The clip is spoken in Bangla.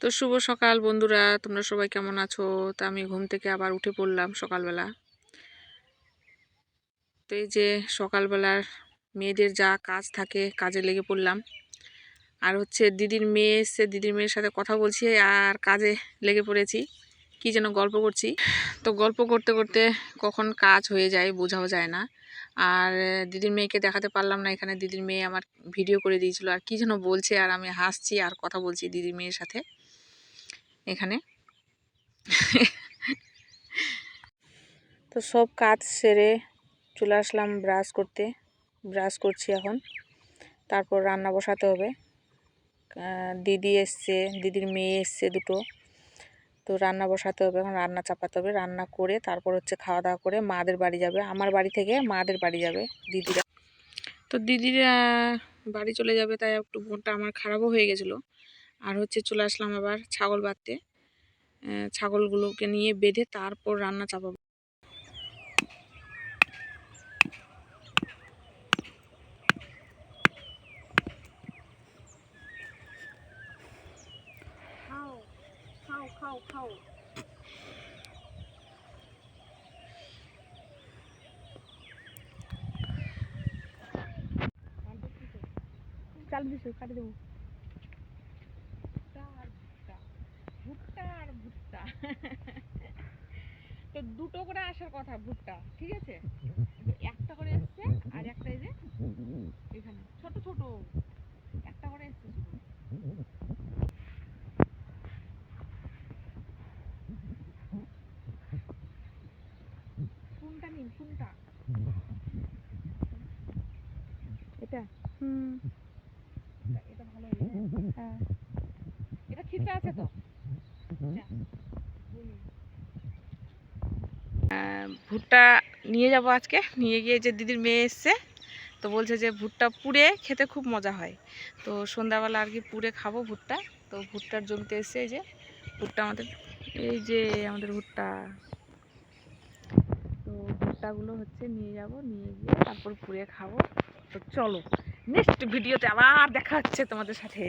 তো শুভ সকাল বন্ধুরা, তোমরা সবাই কেমন আছো? তো আমি ঘুম থেকে আবার উঠে পড়লাম সকালবেলা। তো এই যে সকালবেলার মেয়েদের যা কাজ থাকে কাজে লেগে পড়লাম। আর হচ্ছে দিদির মেয়ে এসছে, দিদির মেয়ের সাথে কথা বলছি আর কাজে লেগে পড়েছি। কি যেন গল্প করছি, তো গল্প করতে করতে কখন কাজ হয়ে যায় বোঝাও যায় না। আর দিদির মেয়েকে দেখাতে পারলাম না, এখানে দিদির মেয়ে আমার ভিডিও করে দিয়েছিল আর কি যেন বলছে আর আমি হাসছি আর কথা বলছি দিদির মেয়ের সাথে এখানে। তো সব কাজ সেরে চলে আসলাম ব্রাশ করতে। ব্রাশ করছি এখন, তারপর রান্না বসাতে হবে। দিদি এসছে, দিদির মেয়ে এসছে দুটো, তো রান্না বসাতে হবে, এখন রান্না চাপাতে হবে। রান্না করে তারপর হচ্ছে খাওয়া দাওয়া করে মাদের বাড়ি যাবে, আমার বাড়ি থেকে মাদের বাড়ি যাবে দিদিরা। তো দিদিরা বাড়ি চলে যাবে, তাই একটু মনটা আমার খারাপও হয়ে গেছিলো। আর হচ্ছে চলে আসলাম আবার ছাগল বাঁধতে। ছাগলগুলোকে নিয়ে বেঁধে তারপর রান্না চাপাবো। খাও খাও খাও। চাল দিছো, কাটে দেবো। ভুট্টা আর ভুট্টা তো দুটো করে আসার কথা ভুট্টা, ঠিক আছে, একটা করে এসছে আর একটা এই যে এখানে ছোট ছোট একটা করে এসছে শুধু। কোনটা নিন, কোনটা এটা? এটা ভালো, হ্যাঁ এটা খিচা আছে তো। ভুট্টা নিয়ে যাব আজকে, নিয়ে গিয়ে যে দিদির মেয়ে এসছে, তো বলছে যে ভুট্টা পুড়ে খেতে খুব মজা হয়, তো সন্ধ্যাবেলা আর কি পুড়ে খাবো ভুট্টা। তো ভুট্টার জমিতে এসছে, এই যে ভুট্টা আমাদের, এই যে আমাদের ভুট্টা। তো ভুট্টাগুলো হচ্ছে নিয়ে যাব, নিয়ে গিয়ে তারপর পুড়ে খাবো। তো চলো নেক্সট ভিডিওতে আবার দেখা হচ্ছে তোমাদের সাথে।